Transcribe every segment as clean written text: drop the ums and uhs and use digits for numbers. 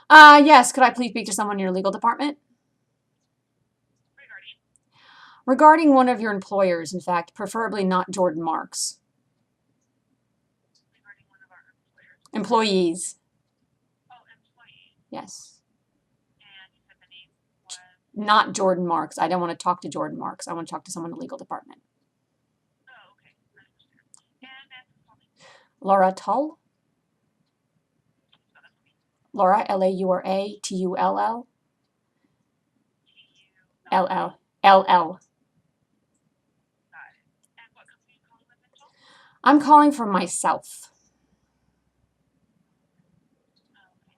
Yes, could I please speak to someone in your legal department? Regarding Regarding one of your employers, in fact, preferably not Jordan Marks. regarding one of our employers. Employees, Oh, employee. yes. And you said the name was. Not Jordan Marks. I don't want to talk to Jordan Marks. I want to talk to someone in the legal department. Oh, okay. I understand. And that's calling. Laura Tull? Spell that for me. Laura, Laura, Tull? T-U-L-L. LL. Got it. And what company are you calling with, Mitchell? I'm calling for myself.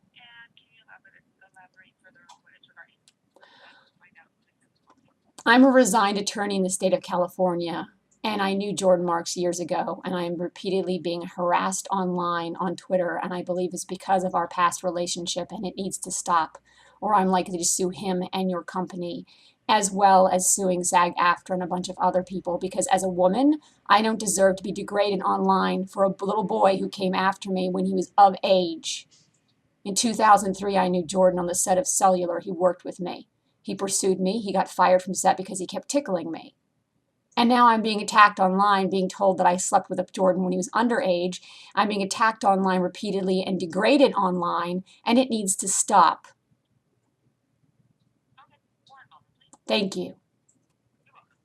Okay. And can you elaborate further on what it's regarding? Let's find out who this is calling. I'm a resigned attorney in the state of California, and I knew Jordan Marks years ago, and I am repeatedly being harassed online on Twitter, and I believe it's because of our past relationship, and it needs to stop, or I'm likely to sue him and your company, as well as suing SAG-AFTRA and a bunch of other people, because as a woman, I don't deserve to be degraded online for a little boy who came after me when he was of age. In 2003, I knew Jordan on the set of Cellular. He worked with me. He pursued me. He got fired from set because he kept tickling me. And now I'm being attacked online, being told that I slept with Jordan when he was underage. I'm being attacked online repeatedly and degraded online, and it needs to stop. Okay. One moment, please. Thank you. You're welcome.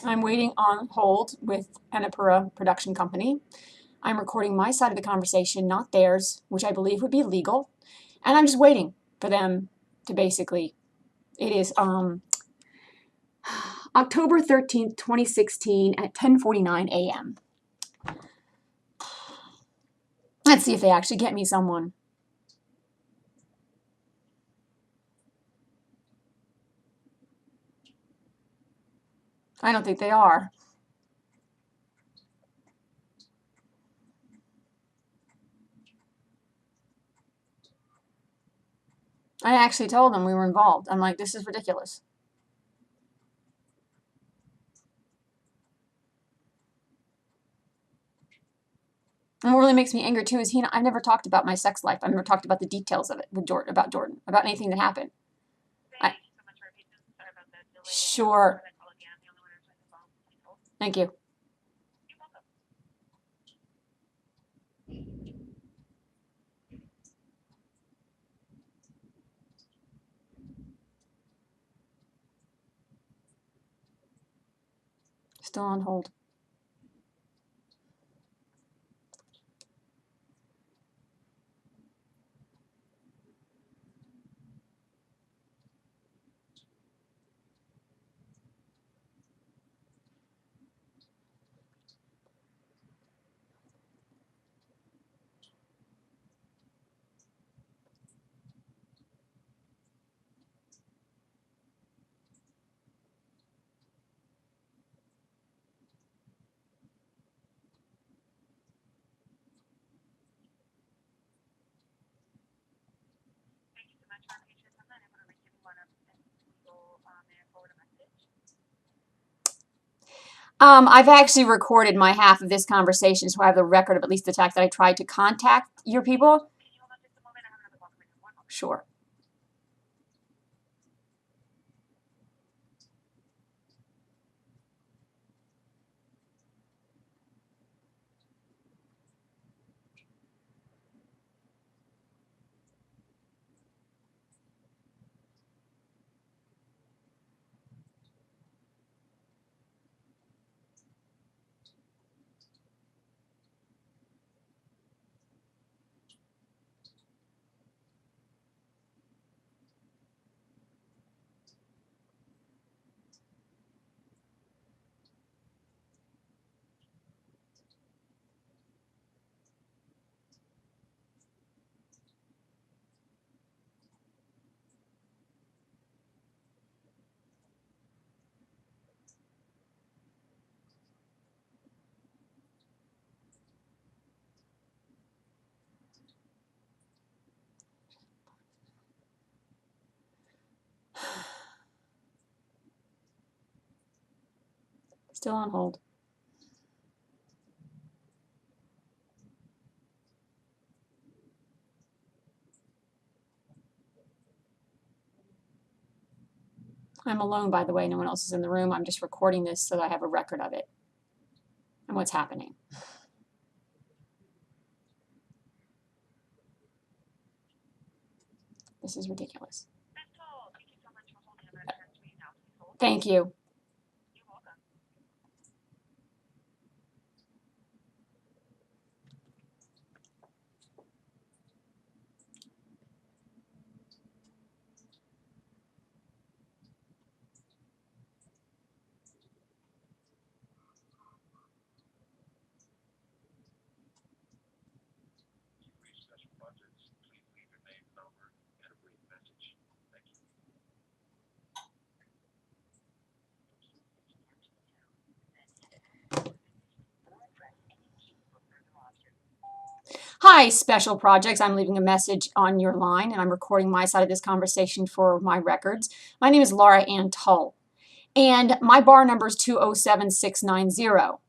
I'm waiting on hold with Annapurna Production Company. I'm recording my side of the conversation, not theirs, which I believe would be legal. And I'm just waiting for them to basically, it is October 13th, 2016 at 10:49 a.m. Let's see if they actually get me someone. I don't think they are. I actually told them we were involved. I'm like, this is ridiculous. And what really makes me angry too is I've never talked about my sex life. I've never talked about the details of it with Jordan, about anything that happened. Thank you so much for your patience. Sorry about that delay. Sure. Try that call again. The only one answering the phone. Please hold. Thank you. You're welcome. Still on hold. Thank you so much for your patience. I'm not able to reach anyone of legal may I forward a message? I've actually recorded my half of this conversation, so I have the record of at least the fact that I tried to contact your people. Can you hold on just a moment? I have another call coming in. One moment. Sure. Still on hold. I'm alone, by the way. No one else is in the room. I'm just recording this so that I have a record of it and what's happening. This is ridiculous. Thank you so much for holding on that to me now. Please hold. Thank you. You're welcome. Special projects, please leave your name, number, and a brief message. Thank you. Hi, Special Projects. I'm leaving a message on your line, and I'm recording my side of this conversation for my records. My name is Laura Ann Tull, and my bar number is 207690.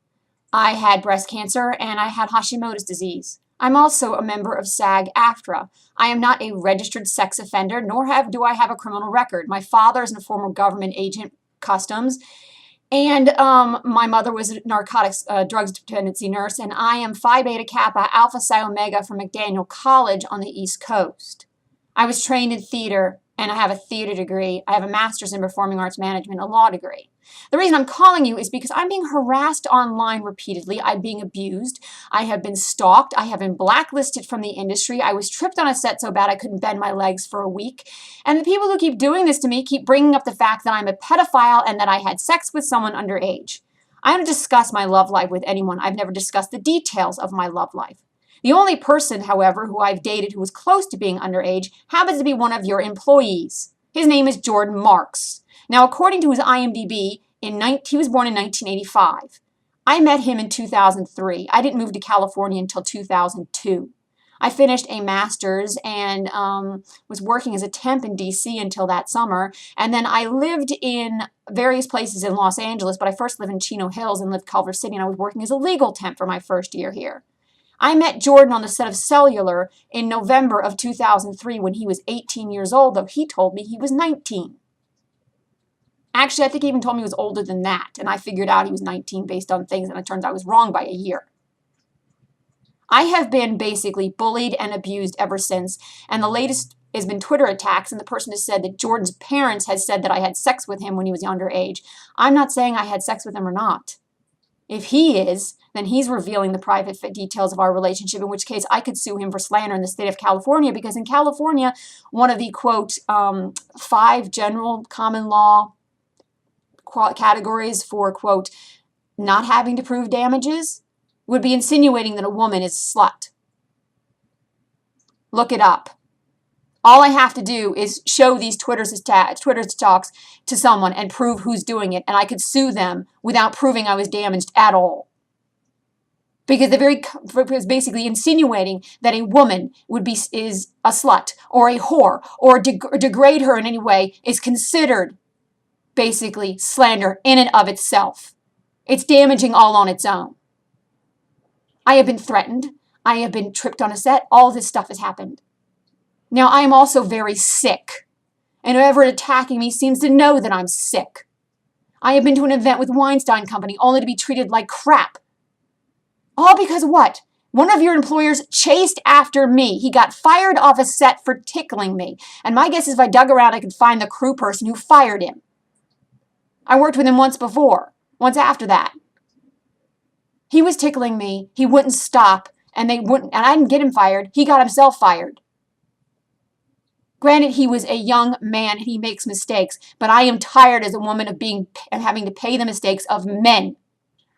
I had breast cancer, and I had Hashimoto's disease. I'm also a member of SAG-AFTRA. I am not a registered sex offender, nor do I have a criminal record. My father is a former government agent, customs, and my mother was a narcotics drugs dependency nurse, and I am Phi Beta Kappa Alpha Psi Omega from McDaniel College on the East Coast. I was trained in theater, and I have a theater degree. I have a master's in performing arts management, a law degree. The reason I'm calling you is because I'm being harassed online repeatedly. I'm being abused. I have been stalked. I have been blacklisted from the industry. I was tripped on a set so bad I couldn't bend my legs for a week. And the people who keep doing this to me keep bringing up the fact that I'm a pedophile and that I had sex with someone underage. I don't discuss my love life with anyone. I've never discussed the details of my love life. The only person, however, who I've dated who was close to being underage happens to be one of your employees. His name is Jordan Marks. Now, according to his IMDb, he was born in 1985. I met him in 2003. I didn't move to California until 2002. I finished a master's and was working as a temp in D.C. until that summer. And then I lived in various places in Los Angeles, but I first lived in Chino Hills and lived Culver City, and I was working as a legal temp for my first year here. I met Jordan on the set of Cellular in November of 2003 when he was 18 years old, though he told me he was 19. Actually, I think he even told me he was older than that, and I figured out he was 19 based on things, and it turns out I was wrong by a year. I have been basically bullied and abused ever since, and the latest has been Twitter attacks, and the person has said that Jordan's parents had said that I had sex with him when he was underage. I'm not saying I had sex with him or not. If he is, then he's revealing the private details of our relationship, in which case I could sue him for slander in the state of California, because in California, one of the, quote, 5 general common law categories for, quote, not having to prove damages would be insinuating that a woman is a slut. Look it up. All I have to do is show these Twitter talks to someone and prove who's doing it, and I could sue them without proving I was damaged at all. Because it's basically insinuating that a woman is a slut or a whore or degrade her in any way is considered basically slander in and of itself. It's damaging all on its own. I have been threatened. I have been tripped on a set. All this stuff has happened. Now, I am also very sick, and whoever is attacking me seems to know that I'm sick. I have been to an event with Weinstein Company only to be treated like crap. All because what? One of your employers chased after me. He got fired off a set for tickling me. And my guess is if I dug around, I could find the crew person who fired him. I worked with him once before, once after that. He was tickling me. He wouldn't stop, and I didn't get him fired. He got himself fired. Granted, he was a young man and he makes mistakes, but I am tired as a woman of having to pay the mistakes of men.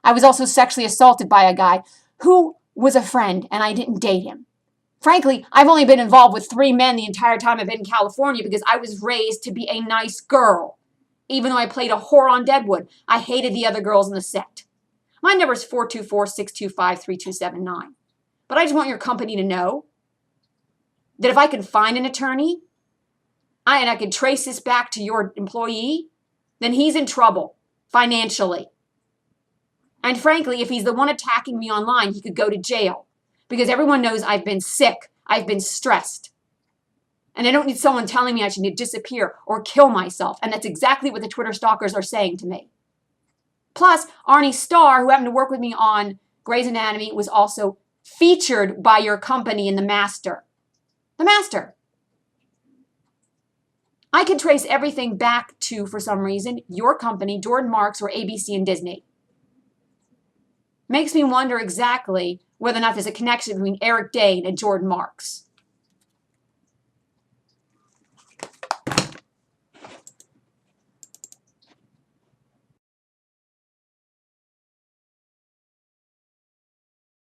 I was also sexually assaulted by a guy who was a friend, and I didn't date him. Frankly, I've only been involved with 3 men the entire time I've been in California because I was raised to be a nice girl. Even though I played a whore on Deadwood, I hated the other girls in the set. My number is 424-625-3279. But I just want your company to know that if I can find an attorney and I can trace this back to your employee, then he's in trouble financially. And frankly, if he's the one attacking me online, he could go to jail because everyone knows I've been sick. I've been stressed. And I don't need someone telling me I should disappear or kill myself. And that's exactly what the Twitter stalkers are saying to me. Plus, Arnie Starr, who happened to work with me on Grey's Anatomy, was also featured by your company in The Master. The Master. I can trace everything back to, for some reason, your company, Jordan Marks, or ABC and Disney. Makes me wonder exactly whether or not there's a connection between Eric Dane and Jordan Marks.